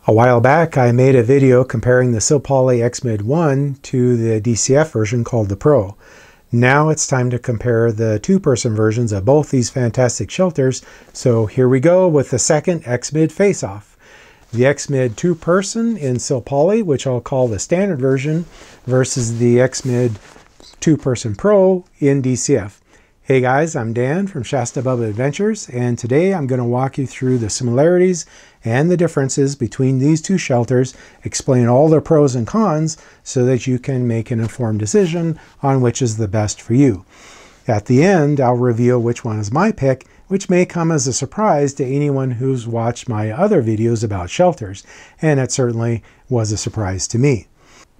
A while back I made a video comparing the Silpoly X-Mid 1 to the DCF version called the Pro. Now it's time to compare the two-person versions of both these fantastic shelters, so here we go with the second X-Mid face-off. The X-Mid two-person in Silpoly, which I'll call the standard version, versus the X-Mid two-person Pro in DCF. Hey guys, I'm Dan from ShastaBubba Adventures, and today I'm going to walk you through the similarities and the differences between these two shelters, explain all their pros and cons so that you can make an informed decision on which is the best for you. At the end, I'll reveal which one is my pick, which may come as a surprise to anyone who's watched my other videos about shelters, and it certainly was a surprise to me.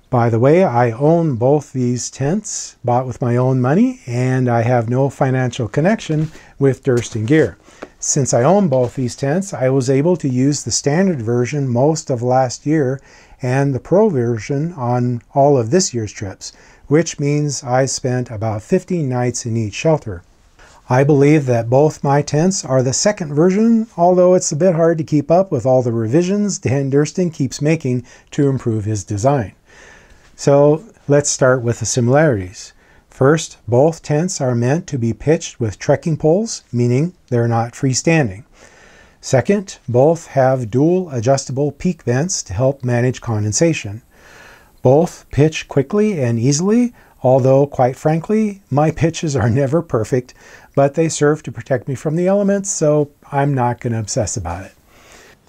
By the way, I own both these tents, bought with my own money, and I have no financial connection with Durston gear. Since I own both these tents, I was able to use the standard version most of last year and the Pro version on all of this year's trips, which means I spent about 15 nights in each shelter. I believe that both my tents are the second version, although it's a bit hard to keep up with all the revisions Dan Durston keeps making to improve his design. So let's start with the similarities. First, both tents are meant to be pitched with trekking poles, meaning they're not freestanding. Second, both have dual adjustable peak vents to help manage condensation. Both pitch quickly and easily, although quite frankly, my pitches are never perfect, but they serve to protect me from the elements, so I'm not going to obsess about it.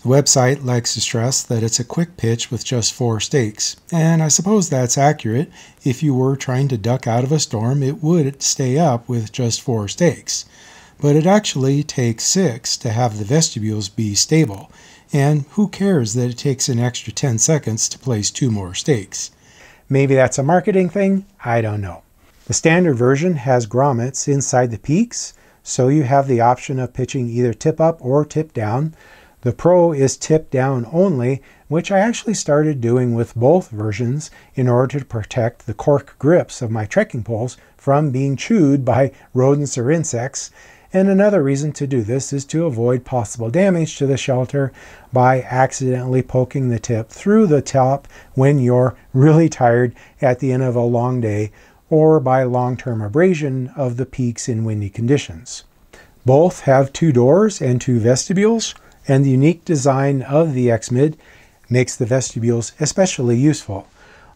The website likes to stress that it's a quick pitch with just 4 stakes, and I suppose that's accurate. If you were trying to duck out of a storm, it would stay up with just 4 stakes. But it actually takes 6 to have the vestibules be stable, and who cares that it takes an extra 10 seconds to place 2 more stakes? Maybe that's a marketing thing, I don't know. The standard version has grommets inside the peaks, so you have the option of pitching either tip up or tip down. The Pro is tip down only, which I actually started doing with both versions in order to protect the cork grips of my trekking poles from being chewed by rodents or insects. And another reason to do this is to avoid possible damage to the shelter by accidentally poking the tip through the top when you're really tired at the end of a long day, or by long-term abrasion of the peaks in windy conditions. Both have 2 doors and 2 vestibules, and the unique design of the X-Mid makes the vestibules especially useful.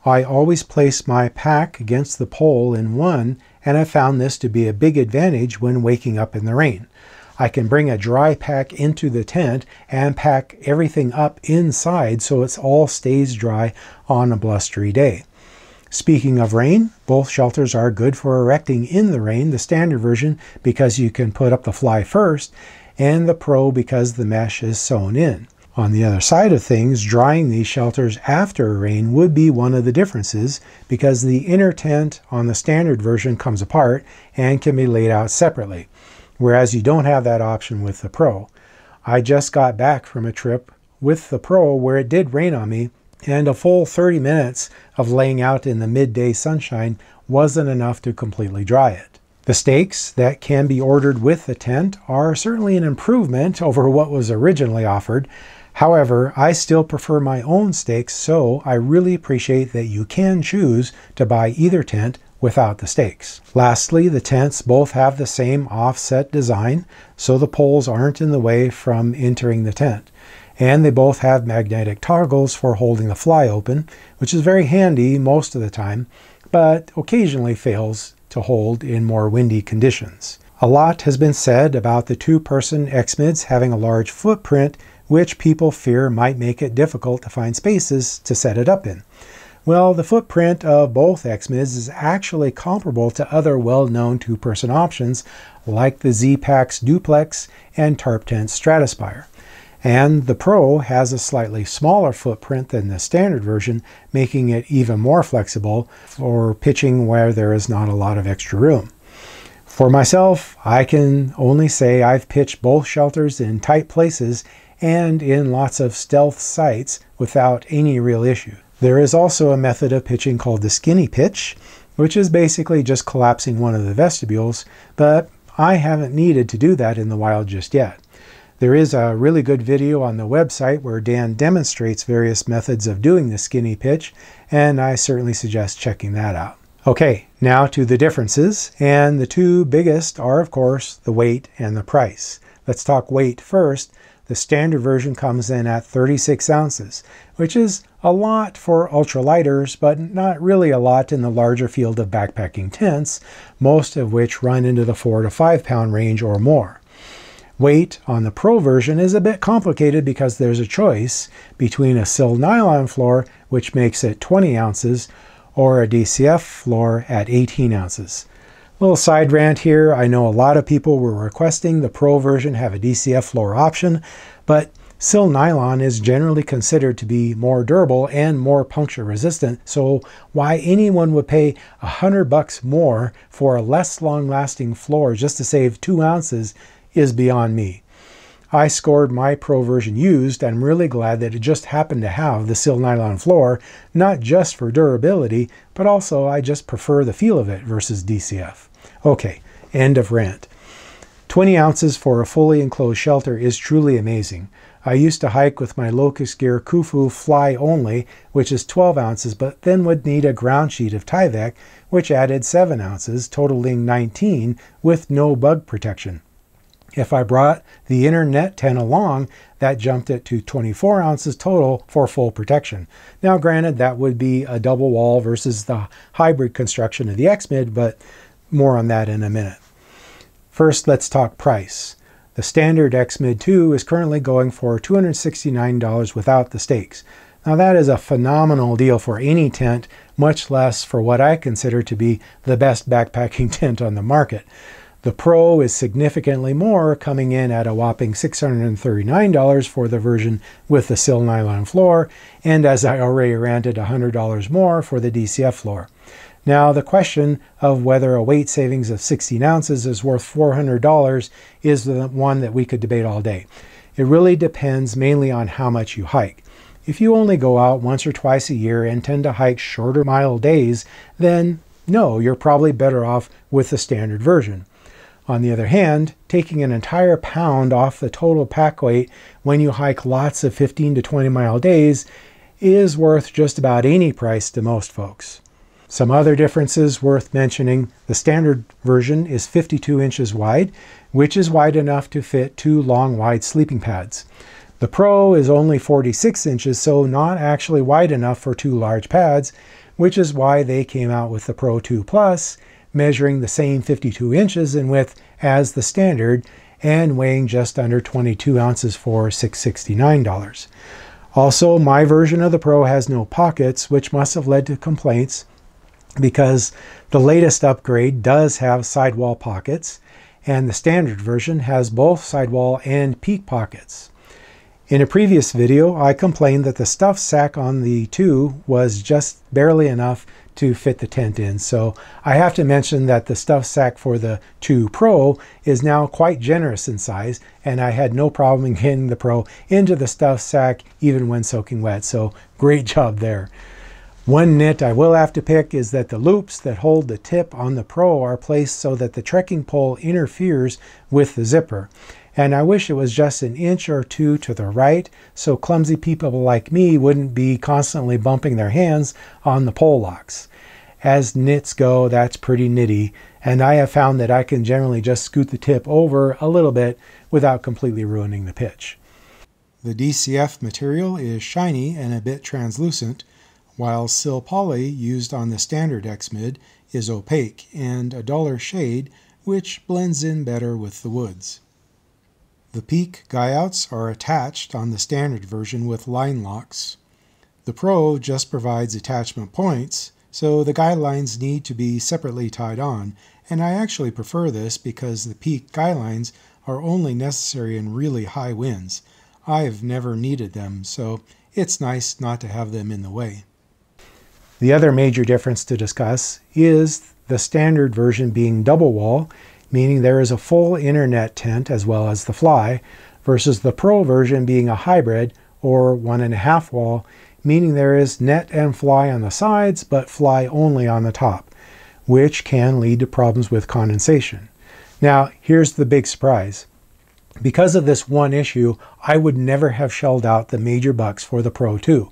I always place my pack against the pole in one, and I found this to be a big advantage when waking up in the rain. I can bring a dry pack into the tent and pack everything up inside so it all stays dry on a blustery day. Speaking of rain, both shelters are good for erecting in the rain, the standard version because you can put up the fly first, and the Pro because the mesh is sewn in. On the other side of things, drying these shelters after a rain would be one of the differences because the inner tent on the standard version comes apart and can be laid out separately, whereas you don't have that option with the Pro. I just got back from a trip with the Pro where it did rain on me, and a full 30 minutes of laying out in the midday sunshine wasn't enough to completely dry it. The stakes that can be ordered with the tent are certainly an improvement over what was originally offered. However, I still prefer my own stakes, so I really appreciate that you can choose to buy either tent without the stakes. Lastly, the tents both have the same offset design, so the poles aren't in the way from entering the tent. And they both have magnetic toggles for holding the fly open, which is very handy most of the time, but occasionally fails to hold in more windy conditions. A lot has been said about the two-person X-Mids having a large footprint, which people fear might make it difficult to find spaces to set it up in. Well, the footprint of both X-Mids is actually comparable to other well-known two-person options like the Z-Packs Duplex and Tarp Tent Stratospire. And the Pro has a slightly smaller footprint than the standard version, making it even more flexible for pitching where there is not a lot of extra room. For myself, I can only say I've pitched both shelters in tight places and in lots of stealth sites without any real issue. There is also a method of pitching called the skinny pitch, which is basically just collapsing one of the vestibules, but I haven't needed to do that in the wild just yet. There is a really good video on the website where Dan demonstrates various methods of doing the skinny pitch, and I certainly suggest checking that out. Okay, now to the differences, and the two biggest are, of course, the weight and the price. Let's talk weight first. The standard version comes in at 36 ounces, which is a lot for ultralighters, but not really a lot in the larger field of backpacking tents, most of which run into the 4 to 5 pound range or more. Weight on the Pro version is a bit complicated because there's a choice between a sil nylon floor, which makes it 20 ounces, or a DCF floor at 18 ounces. Little side rant here, I know a lot of people were requesting the Pro version have a DCF floor option, but sil nylon is generally considered to be more durable and more puncture resistant, so why anyone would pay $100 more for a less long-lasting floor just to save 2 ounces is beyond me. I scored my Pro version used. I'm really glad that it just happened to have the sil nylon floor, not just for durability, but also I just prefer the feel of it versus DCF. Okay, end of rant. 20 ounces for a fully enclosed shelter is truly amazing. I used to hike with my Locust Gear Khufu fly only, which is 12 ounces, but then would need a ground sheet of Tyvek, which added 7 ounces, totaling 19 with no bug protection. If I brought the internet tent along, that jumped it to 24 ounces total for full protection. Now granted, that would be a double wall versus the hybrid construction of the X-Mid, but more on that in a minute. First, let's talk price. The standard X-Mid 2 is currently going for $269 without the stakes. Now that is a phenomenal deal for any tent, much less for what I consider to be the best backpacking tent on the market. The Pro is significantly more, coming in at a whopping $639 for the version with the sil nylon floor, and as I already ranted, $100 more for the DCF floor. Now the question of whether a weight savings of 16 ounces is worth $400 is the one that we could debate all day. It really depends mainly on how much you hike. If you only go out once or twice a year and tend to hike shorter mile days, then no, you're probably better off with the standard version. On the other hand, taking an entire pound off the total pack weight when you hike lots of 15 to 20 mile days is worth just about any price to most folks. Some other differences worth mentioning: the standard version is 52 inches wide, which is wide enough to fit 2 long wide sleeping pads. The Pro is only 46 inches, so not actually wide enough for 2 large pads, which is why they came out with the Pro 2 Plus, measuring the same 52 inches in width as the standard and weighing just under 22 ounces for $669. Also, my version of the Pro has no pockets, which must have led to complaints because the latest upgrade does have sidewall pockets, and the standard version has both sidewall and peak pockets. In a previous video, I complained that the stuff sack on the 2 was just barely enough to fit the tent in, so I have to mention that the stuff sack for the 2 Pro is now quite generous in size, and I had no problem getting the Pro into the stuff sack even when soaking wet, so great job there. One nit I will have to pick is that the loops that hold the tip on the Pro are placed so that the trekking pole interferes with the zipper. And I wish it was just an inch or 2 to the right, so clumsy people like me wouldn't be constantly bumping their hands on the pole locks. As nits go, that's pretty nitty, and I have found that I can generally just scoot the tip over a little bit without completely ruining the pitch. The DCF material is shiny and a bit translucent, while Silpoly used on the standard X-Mid is opaque and a duller shade, which blends in better with the woods. The peak guy-outs are attached on the standard version with line locks. The Pro just provides attachment points, so the guy lines need to be separately tied on, and I actually prefer this because the peak guy lines are only necessary in really high winds. I've never needed them, so it's nice not to have them in the way. The other major difference to discuss is the standard version being double wall, meaning there is a full internet tent as well as the fly, versus the Pro version being a hybrid or 1.5 wall, meaning there is net and fly on the sides but fly only on the top, which can lead to problems with condensation. Now here's the big surprise. Because of this one issue, I would never have shelled out the major bucks for the Pro 2.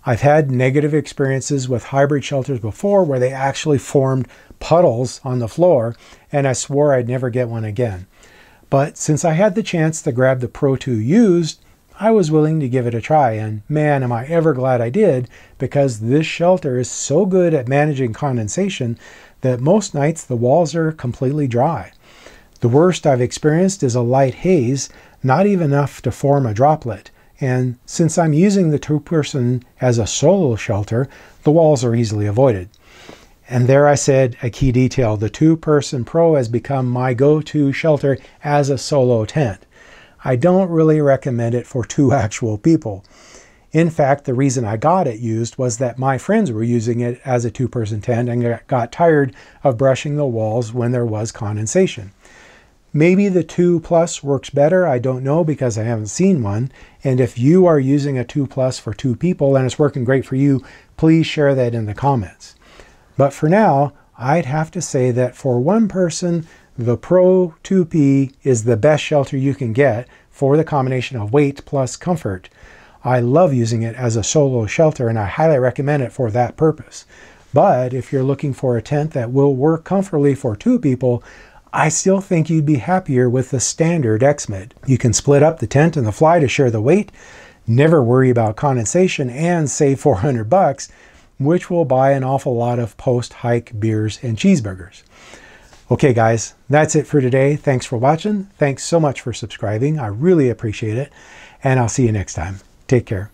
I've had negative experiences with hybrid shelters before where they actually formed puddles on the floor, and I swore I'd never get one again. But since I had the chance to grab the Pro 2 used, I was willing to give it a try, and man, am I ever glad I did, because this shelter is so good at managing condensation that most nights the walls are completely dry. The worst I've experienced is a light haze, not even enough to form a droplet. And since I'm using the two-person as a solo shelter, the walls are easily avoided. And there I said a key detail. The two-person Pro has become my go-to shelter as a solo tent. I don't really recommend it for two actual people. In fact, the reason I got it used was that my friends were using it as a two-person tent and got tired of brushing the walls when there was condensation. Maybe the 2 Plus works better, I don't know, because I haven't seen one. And if you are using a 2 Plus for 2 people and it's working great for you, please share that in the comments. But for now, I'd have to say that for one person, the Pro 2P is the best shelter you can get for the combination of weight plus comfort. I love using it as a solo shelter, and I highly recommend it for that purpose. But if you're looking for a tent that will work comfortably for 2 people, I still think you'd be happier with the standard X-Mid. You can split up the tent and the fly to share the weight, never worry about condensation, and save $400, which will buy an awful lot of post-hike beers and cheeseburgers. Okay guys, that's it for today. Thanks for watching. Thanks so much for subscribing. I really appreciate it. And I'll see you next time. Take care.